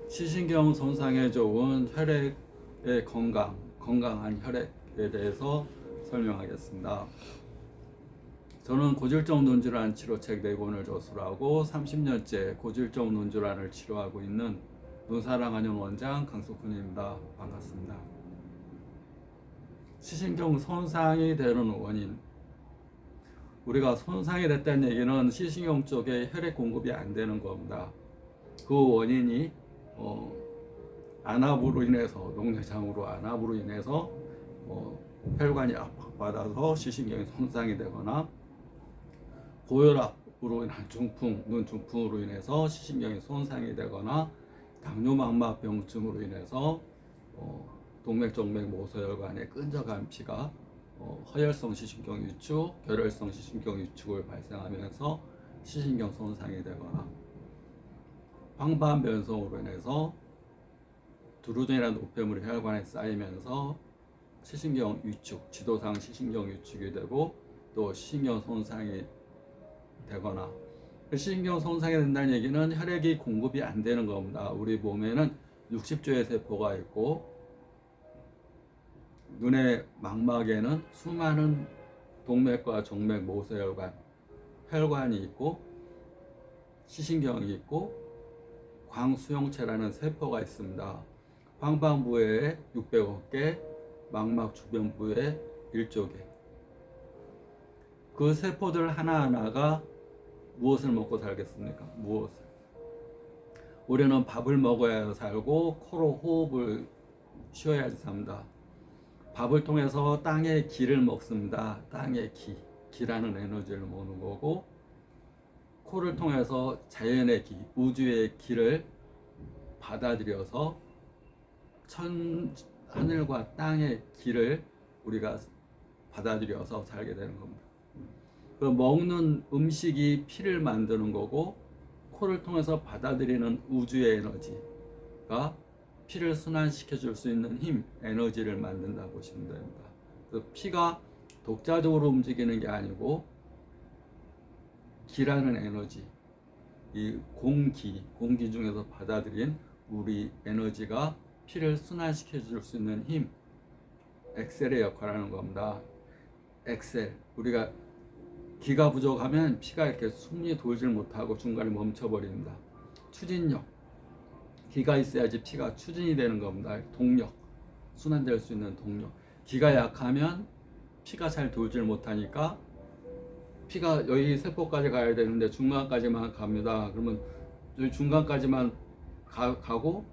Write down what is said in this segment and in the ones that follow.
시신경 손상에 좋은 혈액의 건강한 혈액에 대해서 설명하겠습니다. 저는 고질적 눈질환 치료책 4권을 저술하고 30년째 고질적 눈질환을 치료하고 있는 눈사랑한의원 원장 강석훈입니다. 반갑습니다. 시신경 손상이 되는 원인, 우리가 손상이 됐다는 얘기는 시신경 쪽에 혈액 공급이 안 되는 겁니다. 그 원인이 안압으로 인해서, 녹내장으로 안압으로 인해서 혈관이 압박받아서 시신경이 손상이 되거나, 고혈압으로 인한 중풍, 눈 중풍으로 인해서 시신경이 손상이 되거나, 당뇨망막병증으로 인해서 동맥, 정맥, 모서혈관에 끈적한 피가 허혈성 시신경 위축, 결혈성 시신경 위축을 발생하면서 시신경 손상이 되거나, 황반 변성으로 인해서 두루전이라는 노폐물이 혈관에 쌓이면서 시신경 위축, 지도상 시신경 위축이 되고 또 시신경 손상이 되거나, 시신경 손상이 된다는 얘기는 혈액이 공급이 안 되는 겁니다. 우리 몸에는 60조의 세포가 있고 눈의 망막에는 수많은 동맥과 정맥, 모서혈관, 혈관이 있고 시신경이 있고 광수용체라는 세포가 있습니다. 황반부에 600억 개, 망막 주변부에 1조 개. 그 세포들 하나하나가 무엇을 먹고 살겠습니까? 무엇을? 우리는 밥을 먹어야 살고 코로 호흡을 쉬어야지 삽니다. 밥을 통해서 땅의 기를 먹습니다. 땅의 기라는 에너지를 먹는 거고, 코를 통해서 자연의 기, 우주의 기를 받아들여서 하늘과 땅의 기를 우리가 받아들여서 살게 되는 겁니다. 그 먹는 음식이 피를 만드는 거고, 코를 통해서 받아들이는 우주의 에너지가 피를 순환시켜 줄 수 있는 힘, 에너지를 만든다 보시면 됩니다. 그래서 피가 독자적으로 움직이는 게 아니고 기라는 에너지, 이 공기 중에서 받아들인 우리 에너지가 피를 순환시켜 줄 수 있는 힘, 엑셀의 역할을 하는 겁니다. 엑셀, 우리가 기가 부족하면 피가 이렇게 숨이 돌질 못하고 중간에 멈춰버립니다. 추진력, 기가 있어야지 피가 추진이 되는 겁니다. 동력, 순환될 수 있는 동력. 기가 약하면 피가 잘 돌질 못하니까 피가 여기 세포까지 가야 되는데 중간까지만 갑니다. 그러면 여기 중간까지만 가고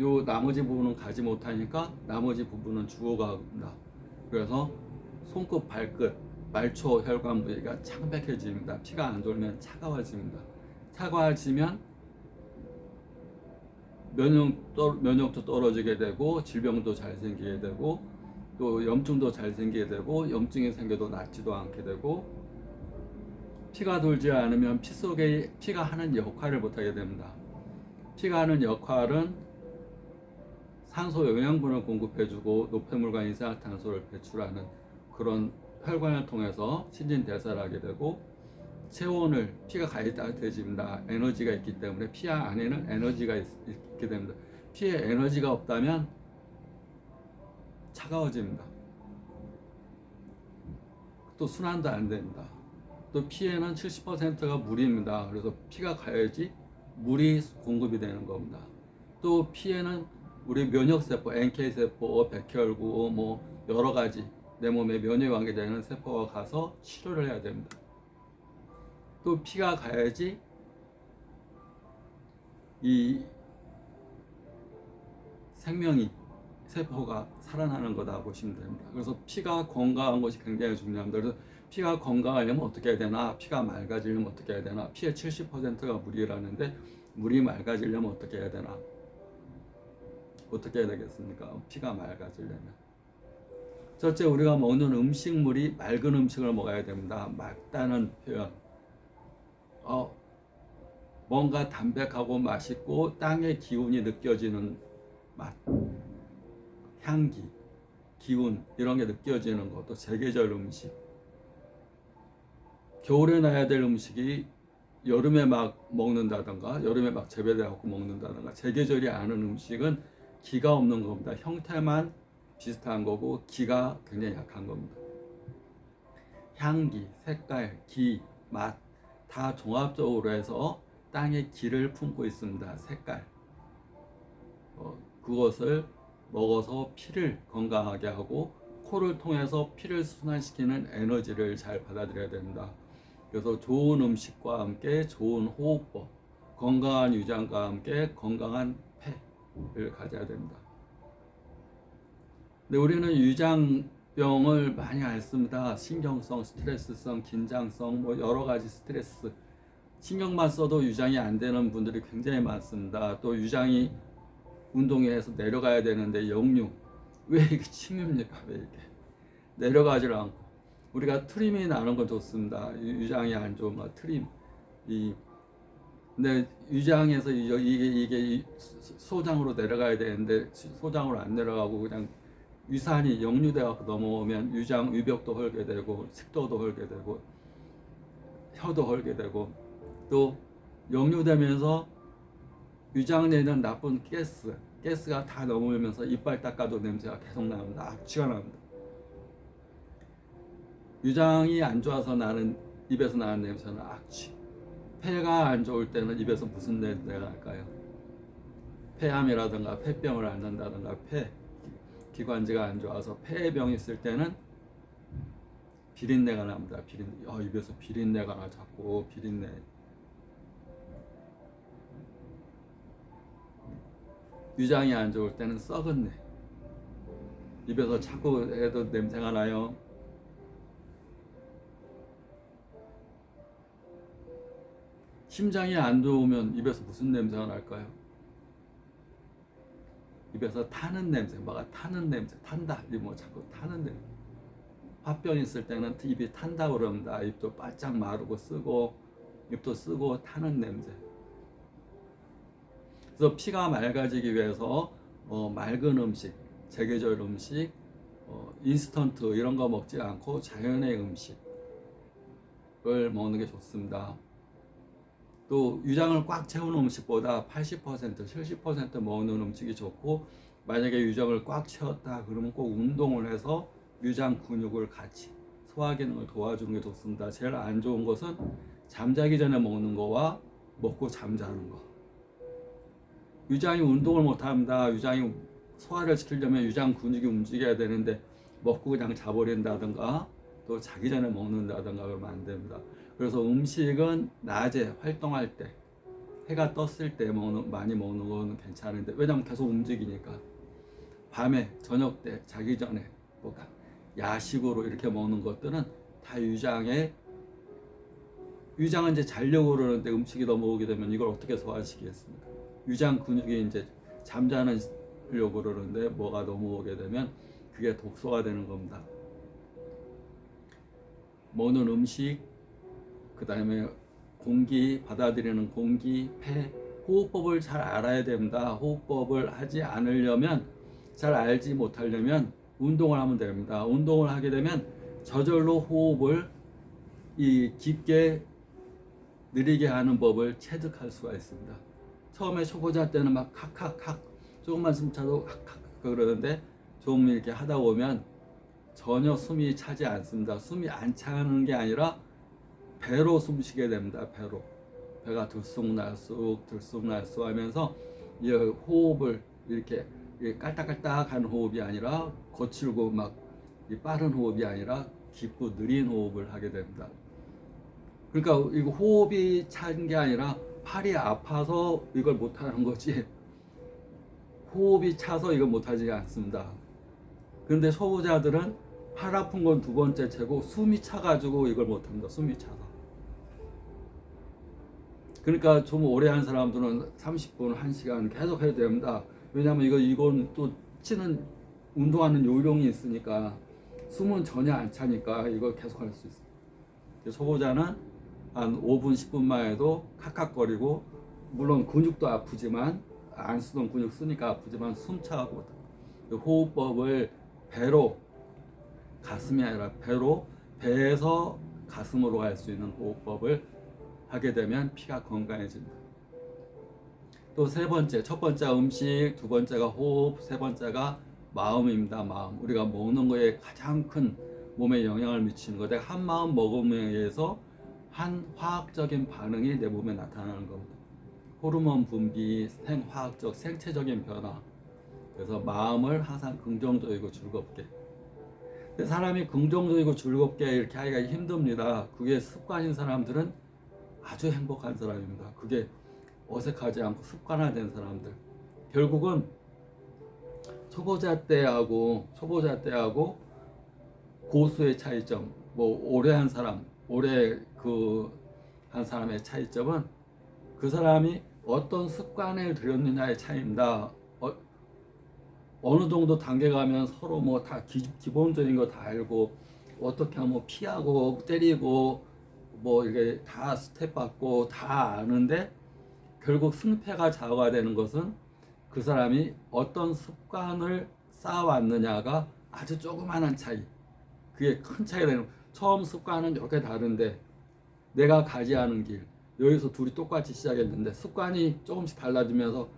요 나머지 부분은 가지 못하니까 나머지 부분은 죽어갑니다. 그래서 손끝, 발끝, 말초 혈관 부위가 창백해집니다. 피가 안 돌면 차가워집니다. 차가워지면 면역도 떨어지게 되고 질병도 잘 생기게 되고 또 염증도 잘 생기게 되고, 염증이 생겨도 낫지도 않게 되고, 피가 돌지 않으면 피 속에 피가 하는 역할을 못하게 됩니다. 피가 하는 역할은 산소 영양분을 공급해주고 노폐물과 이산화탄소를 배출하는 그런 혈관을 통해서 신진대사를 하게 되고, 체온을, 피가 가야 따뜻해집니다. 에너지가 있기 때문에 피 안에는 에너지가 있게 됩니다. 피에 에너지가 없다면 차가워집니다. 또 순환도 안 됩니다. 또 피에는 70%가 물입니다. 그래서 피가 가야지 물이 공급이 되는 겁니다. 또 피에는 우리 면역세포, NK세포, 백혈구, 뭐 여러 가지 내 몸에 면역이 완결되는 세포가 가서 치료를 해야 됩니다. 또 피가 가야지 이 생명이, 세포가 살아나는 거다 보시면 됩니다. 그래서 피가 건강한 것이 굉장히 중요합니다. 그래서 피가 건강하려면 어떻게 해야 되나, 피가 맑아지려면 어떻게 해야 되나, 피의 70%가 물이라는데 물이 맑아지려면 어떻게 해야 되나, 어떻게 해야 되겠습니까? 피가 맑아지려면 첫째, 우리가 먹는 음식물이 맑은 음식을 먹어야 됩니다. 맑다는 표현, 뭔가 담백하고 맛있고 땅의 기운이 느껴지는 맛, 향기, 기운, 이런 게 느껴지는 것도, 세계절 음식, 겨울에 놔야 될 음식이 여름에 막 먹는다던가 여름에 막 재배돼 갖고 먹는다던가 제계절이 아닌 음식은 기가 없는 겁니다. 형태만 비슷한 거고 기가 굉장히 약한 겁니다. 향기, 색깔, 기, 맛 다 종합적으로 해서 땅에 기를 품고 있습니다. 색깔. 그것을 먹어서 피를 건강하게 하고 코를 통해서 피를 순환시키는 에너지를 잘 받아들여야 됩니다. 그래서 좋은 음식과 함께 좋은 호흡법, 건강한 위장과 함께 건강한 폐를 가져야 됩니다. 근데 우리는 위장병을 많이 앓습니다. 신경성, 스트레스성, 긴장성, 뭐 여러 가지 스트레스. 신경만 써도 위장이 안 되는 분들이 굉장히 많습니다. 또 위장이 운동해서 내려가야 되는데 역류. 왜 이게 침입니까? 왜 이렇게 내려가질 않고. 우리가 트림이 나는 건 좋습니다. 위장이 안 좋으면 트림. 근데 위장에서 이게 소장으로 내려가야 되는데 소장으로 안 내려가고 그냥 위산이 역류돼 갖고 넘어오면 위벽도 헐게 되고 식도도 헐게 되고 혀도 헐게 되고 또 역류되면서 위장 내는 나쁜 가스가 다 넘어오면서 이빨 닦아도 냄새가 계속 납니다. 악취가 납니다. 위장이 안 좋아서 나는 입에서 나는 냄새는 악취. 폐가 안 좋을 때는 입에서 무슨 냄새가 날까요? 폐암이라든가 폐병을 앓는다든가 기관지가 안 좋아서 폐병이 있을 때는 비린내가 납니다. 입에서 비린내가 나 자꾸 비린내. 위장이 안 좋을 때는 썩은 내. 입에서 자꾸 해도 냄새가 나요. 심장이 안 좋으면 입에서 무슨 냄새가 날까요? 입에서 타는 냄새, 뭐가 타는 냄새, 탄다. 뭐 자꾸 타는 냄새. 화병 있을 때는 입이 탄다 그럽니다. 입도 바짝 마르고 쓰고, 입도 쓰고 타는 냄새. 그래서 피가 맑아지기 위해서 맑은 음식, 제계절 음식, 인스턴트 이런 거 먹지 않고 자연의 음식을 먹는 게 좋습니다. 또 위장을 꽉 채우는 음식보다 80%, 70% 먹는 음식이 좋고 만약에 위장을 꽉 채웠다 그러면 꼭 운동을 해서 위장 근육을 같이 소화 기능을 도와주는 게 좋습니다. 제일 안 좋은 것은 잠자기 전에 먹는 거와 먹고 잠자는 거. 위장이 운동을 못 합니다. 위장이 소화를 시키려면 위장 근육이 움직여야 되는데 먹고 그냥 자버린다든가 또 자기 전에 먹는다든가 그러면 안 됩니다. 그래서 음식은 낮에 활동할 때 해가 떴을 때 많이 먹는 거는 괜찮은데 왜냐면 계속 움직이니까 밤에 저녁 때 자기 전에 뭐가 야식으로 이렇게 먹는 것들은 다 위장은 이제 자려고 그러는데 음식이 넘어오게 되면 이걸 어떻게 소화시키겠습니까? 위장 근육이 이제 잠자려고 그러는데 뭐가 넘어오게 되면 그게 독소가 되는 겁니다. 먹는 음식, 그 다음에 공기, 받아들이는 공기, 폐, 호흡법을 잘 알아야 됩니다. 호흡법을 하지 않으려면, 잘 알지 못하려면 운동을 하면 됩니다. 운동을 하게 되면 저절로 호흡을 깊게 느리게 하는 법을 체득할 수가 있습니다. 처음에 초보자 때는 막 칵칵칵 조금만 숨 차도 칵칵 그러는데 좀 이렇게 하다 보면 전혀 숨이 차지 않습니다. 숨이 안 차는 게 아니라 배로 숨 쉬게 됩니다. 배가 들쑥날쑥 하면서 이 호흡을 이렇게 깔딱깔딱한 호흡이 아니라 거칠고 막 빠른 호흡이 아니라 깊고 느린 호흡을 하게 됩니다. 그러니까 이거 호흡이 찬 게 아니라 팔이 아파서 이걸 못하는 거지 호흡이 차서 이걸 못하지 않습니다. 그런데 초보자들은 팔 아픈 건 두 번째 채고 숨이 차가지고 이걸 못합니다. 숨이 차서. 그러니까 좀 오래 한 사람들은 30분, 1시간 계속 해야 됩니다. 왜냐하면 이건 또 치는 운동하는 요령이 있으니까 숨은 전혀 안 차니까 이걸 계속 할 수 있어요. 초보자는 한 5분, 10분만 해도 칵칵거리고 물론 근육도 아프지만 안 쓰던 근육 쓰니까 아프지만 숨차고 호흡법을 배로 가슴이 아니라 배에서 가슴으로 갈 수 있는 호흡법을 하게 되면 피가 건강해진다. 또 세 번째, 첫 번째가 음식, 두 번째가 호흡, 세 번째가 마음입니다. 마음. 우리가 먹는 거에 가장 큰 몸에 영향을 미치는 거. 내가 한 마음 먹음에 의해서 한 화학적인 반응이 내 몸에 나타나는 겁니다. 호르몬 분비, 화학적, 생체적인 변화. 그래서 마음을 항상 긍정적이고 즐겁게. 근데 사람이 긍정적이고 즐겁게 이렇게 하기가 힘듭니다. 그게 습관인 사람들은 아주 행복한 사람입니다. 그게 어색하지 않고 습관화된 사람들. 결국은 초보자 때하고 고수의 차이점, 뭐 오래 한 사람, 오래 한 사람의 차이점은 그 사람이 어떤 습관을 들였느냐의 차이입니다. 어느 정도 단계 가면 서로 뭐 다 기본적인 거 다 알고 어떻게 하면 피하고 때리고 뭐 이게 다 스텝 받고 다 아는데 결국 승패가 좌우가 되는 것은 그 사람이 어떤 습관을 쌓아왔느냐가 아주 조그마한 차이. 그게 큰 차이가 되는. 처음 습관은 이렇게 다른데 내가 가지 않은 길, 여기서 둘이 똑같이 시작했는데 습관이 조금씩 달라지면서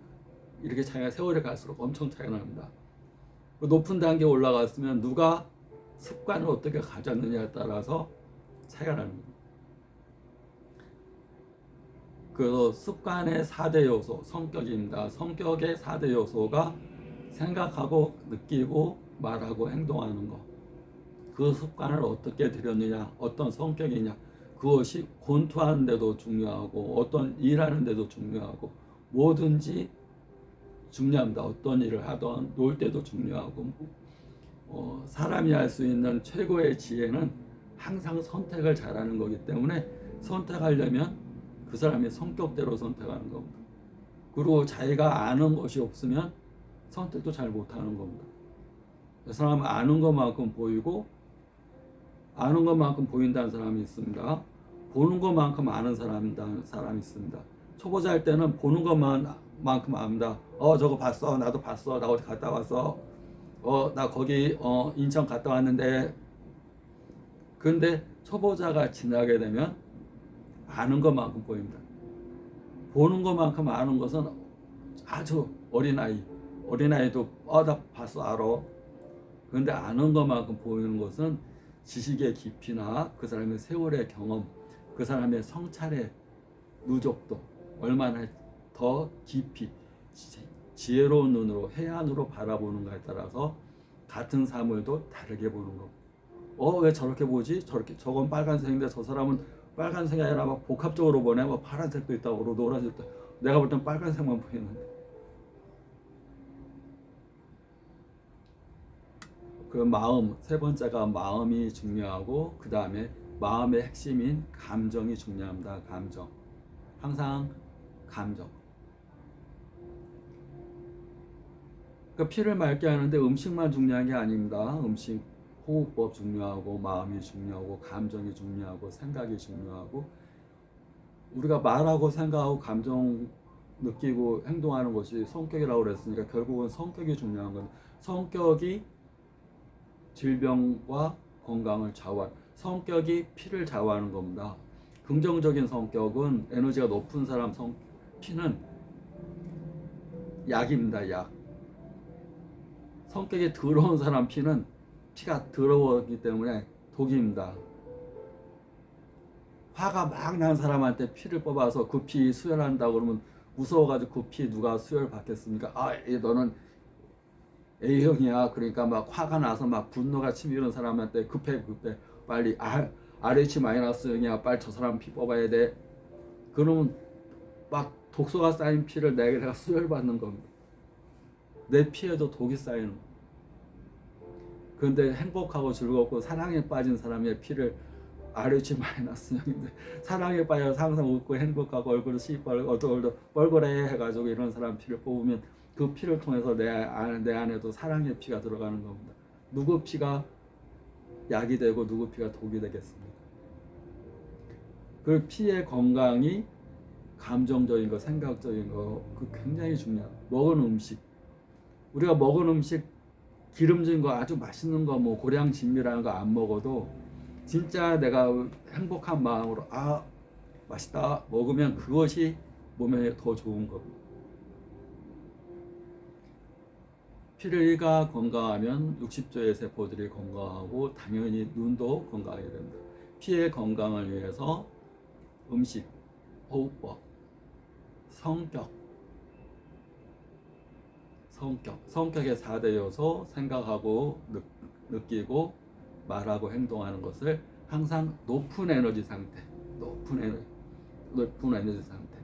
이렇게 차이가 세월이 갈수록 엄청 차이가 납니다. 높은 단계에 올라갔으면 누가 습관을 어떻게 가졌느냐에 따라서 차이가 나는 겁니다. 그 습관의 4대 요소, 성격입니다. 성격의 4대 요소가 생각하고 느끼고 말하고 행동하는 것. 그 습관을 어떻게 들였느냐, 어떤 성격이냐, 그것이 권투하는 데도 중요하고 어떤 일하는 데도 중요하고 뭐든지 중요합니다. 어떤 일을 하던 놀 때도 중요하고 사람이 할 수 있는 최고의 지혜는 항상 선택을 잘하는 거기 때문에 선택하려면 그 사람의 성격대로 선택하는 겁니다. 그리고 자기가 아는 것이 없으면 선택도 잘 못하는 겁니다. 그 사람은 아는 것만큼 보이고 아는 것만큼 보인다는 사람이 있습니다. 보는 것만큼 아는 사람이 있습니다. 초보자 할 때는 보는 것만큼 압니다. 저거 봤어, 나도 봤어, 나 어디 갔다 왔어, 나 거기 인천 갔다 왔는데. 그런데 초보자가 지나게 되면 아는 것만큼 보입니다. 보는 것만큼 아는 것은 아주 어린아이도 나 봤어, 알아. 그런데 아는 것만큼 보이는 것은 지식의 깊이나 그 사람의 세월의 경험, 그 사람의 성찰의 누적도 얼마나 더 깊이 지혜로운 눈으로 해안으로 바라보는가에 따라서 같은 사물도 다르게 보는 거. 왜 저렇게 보지? 저건 빨간색인데 저 사람은 빨간색이 아니라 막 복합적으로 보네. 뭐 파란색도 있다고 노란색도. 내가 볼 땐 빨간색만 보이는데. 그 마음, 세 번째가 마음이 중요하고 그 다음에 마음의 핵심인 감정이 중요합니다. 감정. 항상 감정. 그 피를 맑게 하는데 음식만 중요한 게 아닙니다. 음식, 호흡법 중요하고 마음이 중요하고 감정이 중요하고 생각이 중요하고 우리가 말하고 생각하고 감정 느끼고 행동하는 것이 성격이라고 그랬으니까 결국은 성격이 중요한 건 성격이 질병과 건강을 좌우하는 성격이 피를 좌우하는 겁니다. 긍정적인 성격은 에너지가 높은 사람 피는 약입니다. 약. 성격이 더러운 사람 피는 피가 더러웠기 때문에 독입니다. 화가 막 난 사람한테 피를 뽑아서 그 피 수혈한다고 그러면 무서워가지고 그 피 누가 수혈 받겠습니까? 너는 A형이야. 그러니까 막 화가 나서 막 분노가 치밀은 사람한테 급해 빨리 RH-형이야. 빨리 저 사람 피 뽑아야 돼. 그러면 막 독소가 쌓인 피를 내가 수혈 받는 겁니다. 내 피에도 독이 쌓이는 거예요. 그런데 행복하고 즐겁고 사랑에 빠진 사람의 피를 RH-형인데 사랑에 빠져서 항상 웃고 행복하고 얼굴도 시뻘겋고 뻘겋게 해가지고 이런 사람 피를 뽑으면 그 피를 통해서 내 안에도 사랑의 피가 들어가는 겁니다. 누구 피가 약이 되고 누구 피가 독이 되겠습니까? 그 피의 건강이 감정적인 거, 생각적인 거, 그 굉장히 중요해요. 먹은 음식, 우리가 먹은 음식 기름진 거 아주 맛있는 거 뭐 고량진미라는 거 안 먹어도 진짜 내가 행복한 마음으로 맛있다 먹으면 그것이 몸에 더 좋은 겁니다. 피가 건강하면 60조의 세포들이 건강하고 당연히 눈도 건강하게 됩니다. 피의 건강을 위해서 음식, 호흡법, 성격의 4대 요소, 생각하고 느끼고 말하고 행동하는 것을 항상 높은 에너지 상태, 높은 에너지 상태,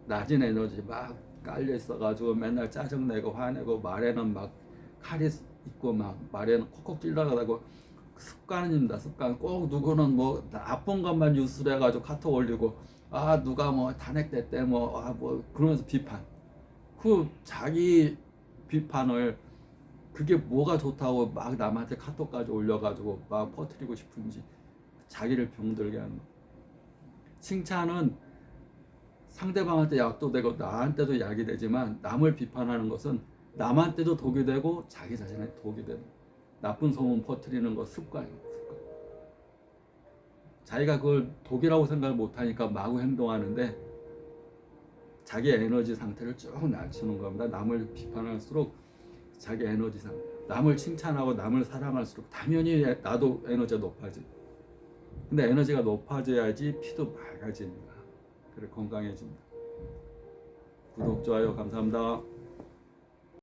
낮은 에너지 막 깔려 있어가지고 맨날 짜증내고 화내고 말에는 막 칼이 있고 막 말에는 콕콕 찔러가고 습관입니다. 습관. 꼭 누구는 뭐 나쁜 것만 뉴스로 해가지고 카톡 올리고 아 누가 뭐 탄핵됐대 뭐 그러면서 비판. 그 자기 비판을 그게 뭐가 좋다고 막 남한테 카톡까지 올려가지고 막 퍼뜨리고 싶은지 자기를 병들게 하는 거. 칭찬은 상대방한테 약도 되고 나한테도 약이 되지만 남을 비판하는 것은 남한테도 독이 되고 자기 자신한테 독이 되는 나쁜 소문 퍼뜨리는 거 습관입니다. 습관. 자기가 그걸 독이라고 생각을 못하니까 마구 행동하는데 자기 에너지 상태를 쭉 낮추는 겁니다. 남을 비판할수록 자기 에너지 상태, 남을 칭찬하고 남을 사랑할수록 당연히 나도 에너지가 높아지. 근데 에너지가 높아져야지 피도 맑아집니다. 그래 건강해집니다. 구독, 좋아요 감사합니다.